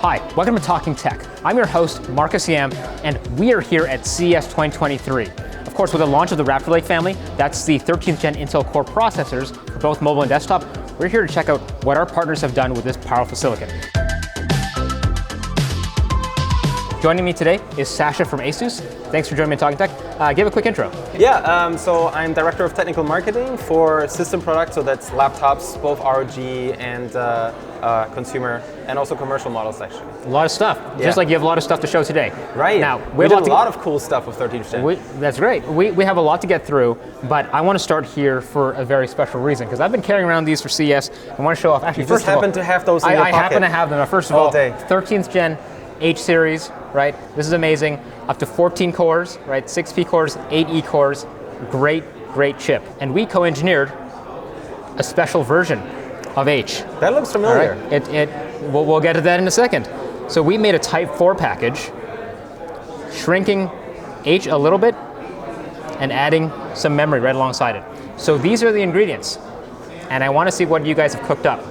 Hi, welcome to Talking Tech. I'm your host, Marcus Yam, and we are here at CES 2023. Of course, with the launch of the Raptor Lake family, that's the 13th gen Intel Core processors for both mobile and desktop. We're here to check out what our partners have done with this powerful silicon. Joining me today is Sascha from Asus. Thanks for joining me on Talking Tech. Give a quick intro. Yeah, so I'm Director of Technical Marketing for system products, so that's laptops, both ROG and consumer, and also commercial models actually. A lot of stuff, just like you have a lot of stuff to show today. Right, now, we did a lot of cool stuff with 13th gen. That's great. We have a lot to get through, but I want to start here for a very special reason, because I've been carrying around these for CES. I want to show off, actually, you just happen to have those in your pocket. I happen to have them. First of all, 13th gen H series, right? This is amazing. Up to 14 cores, right? 6P cores, 8E cores. Great chip. And we co-engineered a special version of H. That looks familiar. Right? We'll get to that in a second. So we made a Type 4 package, shrinking H a little bit and adding some memory right alongside it. So these are the ingredients, and I want to see what you guys have cooked up.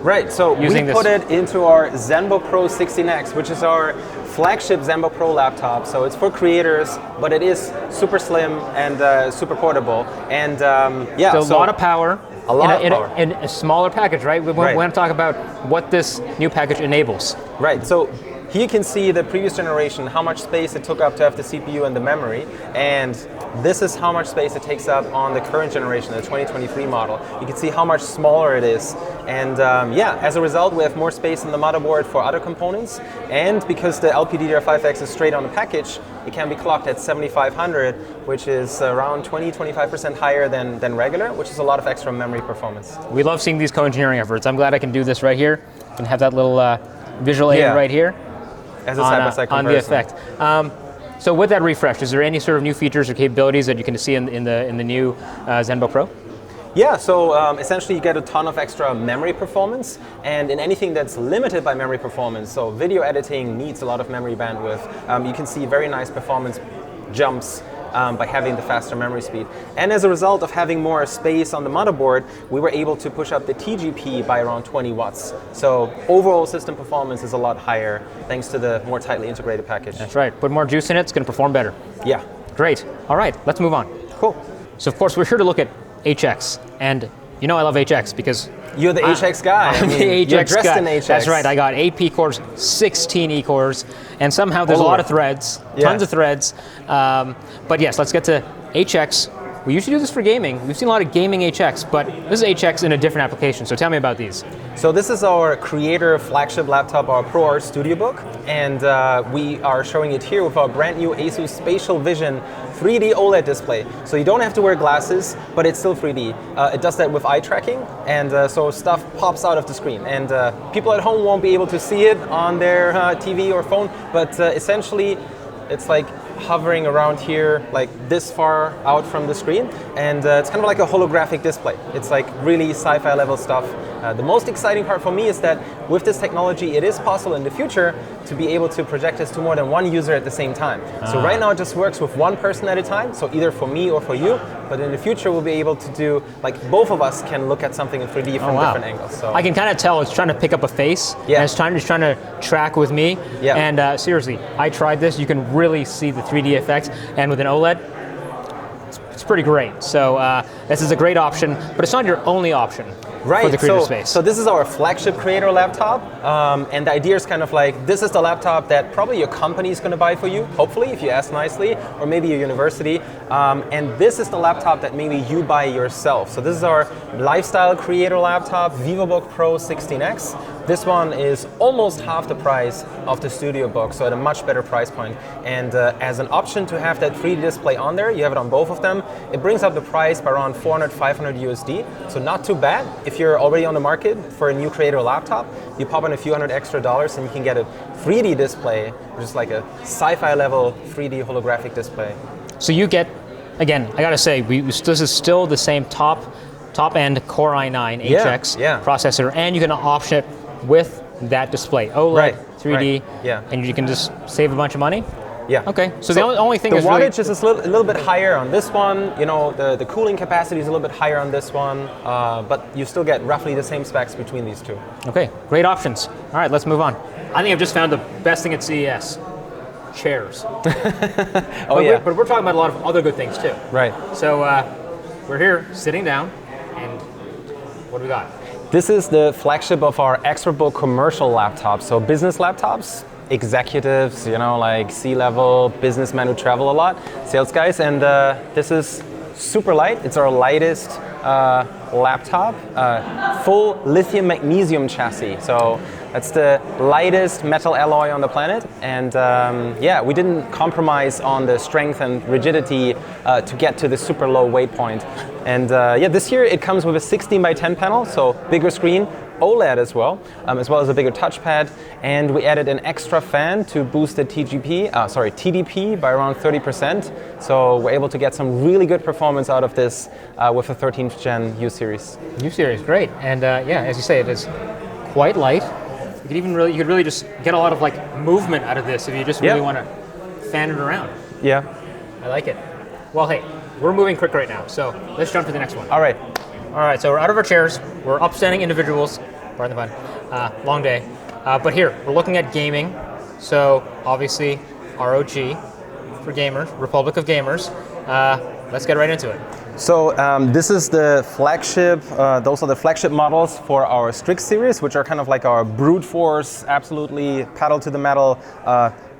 Right, so we put it into our Zenbook Pro 16X, which is our flagship Zenbook Pro laptop. So it's for creators, but it is super slim and super portable. And yeah, so a lot of power. A lot of power. In a smaller package, right? We want to talk about what this new package enables. Right, so here you can see the previous generation, how much space it took up to have the CPU and the memory, and this is how much space it takes up on the current generation, the 2023 model. You can see how much smaller it is, and yeah, as a result, we have more space in the motherboard for other components, and because the LPDDR5X is straight on the package, it can be clocked at 7500, which is around 20-25% higher than regular, which is a lot of extra memory performance. We love seeing these co-engineering efforts. I'm glad I can do this right here. I can have that little visual aid right here. As a side-by-side comparison. On the effect. So with that refresh, is there any sort of new features or capabilities that you can see in the new Zenbook Pro? Yeah, so essentially you get a ton of extra memory performance, and in anything that's limited by memory performance, so video editing needs a lot of memory bandwidth, you can see very nice performance jumps by having the faster memory speed. And as a result of having more space on the motherboard, we were able to push up the TGP by around 20 watts. So overall system performance is a lot higher thanks to the more tightly integrated package. That's right. Put more juice in it, it's going to perform better. Yeah. Great. All right, let's move on. Cool. So of course we're here to look at HX, and you know I love HX because you're the HX guy. I'm the HX you're dressed guy. in HX. That's right. I got 8P cores, 16E cores, and somehow there's a lot of threads, tons of threads. But yes, let's get to HX. We usually do this for gaming. We've seen a lot of gaming HX, but this is HX in a different application. So tell me about these. So this is our creator flagship laptop, our ProArt Studio Book, and we are showing it here with our brand new Asus Spatial Vision 3D OLED display. So you don't have to wear glasses, but it's still 3D. It does that with eye tracking, and so stuff pops out of the screen. And people at home won't be able to see it on their TV or phone, but essentially it's like hovering around here, like this far out from the screen, and it's kind of like a holographic display. It's like really sci-fi level stuff. The most exciting part for me is that with this technology, it is possible in the future to be able to project this to more than one user at the same time. So right now it just works with one person at a time, so either for me or for you, but in the future we'll be able to do, like both of us can look at something in 3D from different angles. So I can kind of tell it's trying to pick up a face, and it's trying to track with me, and seriously, I tried this, you can really see the 3D effects, and with an OLED, it's pretty great. So this is a great option, but it's not your only option for the creator space. So this is our flagship creator laptop, and the idea is kind of like, this is the laptop that probably your company is going to buy for you, hopefully, if you ask nicely, or maybe your university, and this is the laptop that maybe you buy yourself. So this is our lifestyle creator laptop, VivoBook Pro 16X. This one is almost half the price of the Studio Book, so at a much better price point. And as an option to have that 3D display on there, you have it on both of them. It brings up the price by around 400, 500 USD, so not too bad. If you're already on the market for a new creator laptop, you pop in a few $100 extra and you can get a 3D display, which is like a sci-fi level 3D holographic display. So you get, again, I gotta say, this is still the same top-end Core i9 HX processor, and you can option it with that display, OLED, 3D, and you can just save a bunch of money. Yeah. Okay. So the only thing is the wattage is a little bit higher on this one. You know, the cooling capacity is a little bit higher on this one, but you still get roughly the same specs between these two. Okay. Great options. All right. Let's move on. I think I've just found the best thing at CES. Chairs. But we're talking about a lot of other good things too. Right. So we're here sitting down, and what do we got? This is the flagship of our ExpertBook commercial laptops. So business laptops, executives, like C-level, businessmen who travel a lot, sales guys, and this is super light. It's our lightest laptop, full lithium magnesium chassis. So that's the lightest metal alloy on the planet, and we didn't compromise on the strength and rigidity to get to the super low weight point. And this year it comes with a 16:10 panel, so bigger screen, OLED as well as a bigger touchpad, and we added an extra fan to boost the TDP by around 30%. So we're able to get some really good performance out of this with the 13th Gen U Series. U Series, great, and as you say, it is quite light. You could really just get a lot of movement out of this if you just really want to fan it around. Yeah, I like it. Well, hey, we're moving quick right now, so let's jump to the next one. All right. So we're out of our chairs. We're upstanding individuals. Pardon the pun. Long day. But here, we're looking at gaming. So obviously, ROG for gamers, Republic of Gamers. Let's get right into it. So this is the flagship, those are the flagship models for our Strix series, which are kind of like our brute force, absolutely pedal to the metal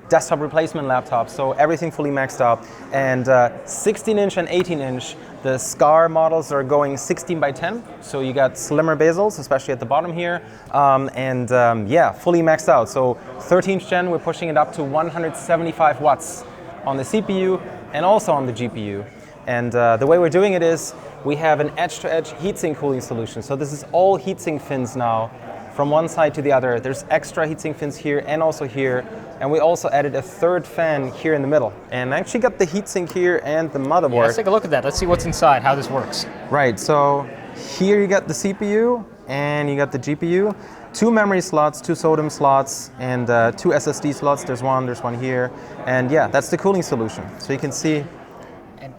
desktop replacement laptop. So everything fully maxed out. And 16-inch and 18-inch, the SCAR models are going 16:10. So you got slimmer bezels, especially at the bottom here. Fully maxed out. So 13th Gen, we're pushing it up to 175 watts on the CPU and also on the GPU. And the way we're doing it is we have an edge-to-edge heatsink cooling solution. So this is all heatsink fins now from one side to the other. There's extra heatsink fins here and also here. And we also added a third fan here in the middle. And I actually got the heatsink here and the motherboard. Yeah, let's take a look at that. Let's see what's inside, how this works. Right, so here you got the CPU and you got the GPU. 2 memory slots, 2 SODIMM slots, and 2 SSD slots. There's one here. And yeah, that's the cooling solution. So you can see.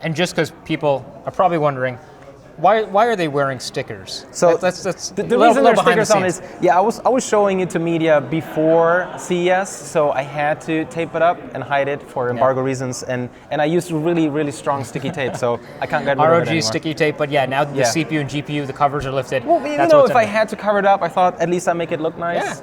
And just because people are probably wondering, why are they wearing stickers? So that's the reason there's stickers on is, I was showing it to media before CES, so I had to tape it up and hide it for embargo reasons, and I used really, really strong sticky tape, so I can't get rid of it anymore. ROG sticky tape, but now the CPU and GPU, the covers are lifted. Well, if I had to cover it up, I thought at least I make it look nice.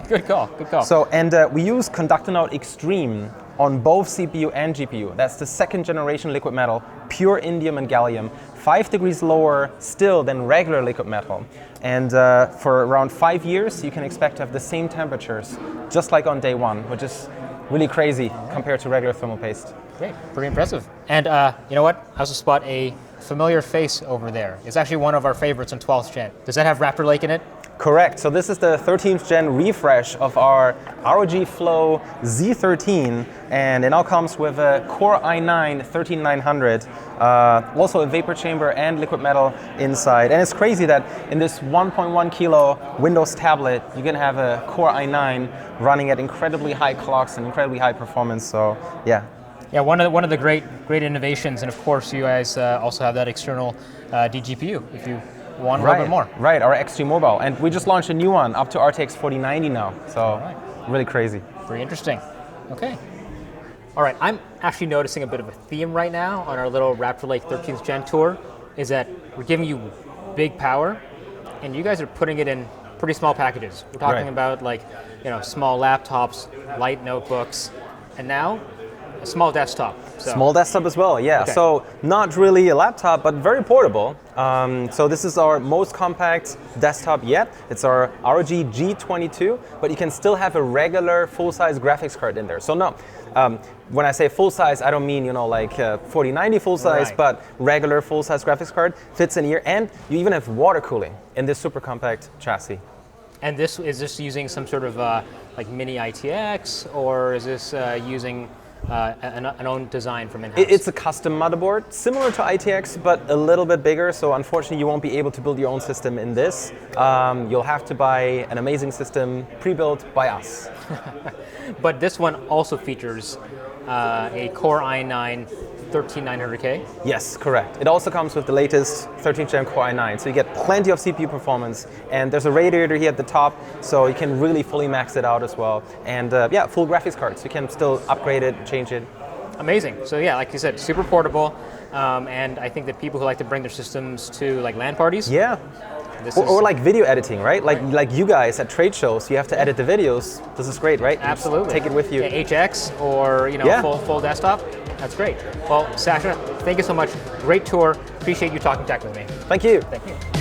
Good call. So, and we use Conductonaut Extreme on both CPU and GPU. That's the 2nd generation liquid metal, pure indium and gallium, 5 degrees lower still than regular liquid metal. And for around 5 years, you can expect to have the same temperatures, just like on day one, which is really crazy compared to regular thermal paste. Great, pretty impressive. And you know what? I also spot a familiar face over there. It's actually one of our favorites on 12th Gen. Does that have Raptor Lake in it? Correct. So this is the 13th Gen refresh of our ROG Flow Z13, and it now comes with a Core i9 13900, also a vapor chamber and liquid metal inside. And it's crazy that in this 1.1 kilo Windows tablet, you can have a Core i9 running at incredibly high clocks and incredibly high performance. So yeah. Yeah, one of the great innovations, and of course you guys also have that external DGPU if you want a little bit more. Right, our XG Mobile, and we just launched a new one up to RTX 4090 now. So really crazy. Pretty interesting. Okay. All right, I'm actually noticing a bit of a theme right now on our little Raptor Lake 13th Gen tour, is that we're giving you big power, and you guys are putting it in pretty small packages. We're talking about small laptops, light notebooks, and now a small desktop. So. Small desktop as well, yeah. Okay. So not really a laptop, but very portable. So this is our most compact desktop yet. It's our ROG G22, but you can still have a regular full-size graphics card in there. So no, when I say full-size, I don't mean 4090 full-size, but regular full-size graphics card fits in here, and you even have water cooling in this super compact chassis. And is this using some sort of mini ITX, or is this using an own design from in-house? It's a custom motherboard, similar to ITX, but a little bit bigger. So unfortunately, you won't be able to build your own system in this. You'll have to buy an amazing system pre-built by us. But this one also features a Core i9 13900K? Yes, correct. It also comes with the latest 13th Gen Core i9, so you get plenty of CPU performance, and there's a radiator here at the top, so you can really fully max it out as well. And yeah, full graphics cards. You can still upgrade it, change it. Amazing. So yeah, like you said, super portable, and I think that people who like to bring their systems to like LAN parties. Yeah. Or like video editing, right? Like you guys at trade shows, you have to edit the videos. This is great, right? Absolutely. Take it with you. Yeah, HX or full desktop. That's great. Well, Sascha, thank you so much. Great tour. Appreciate you talking tech with me. Thank you. Thank you.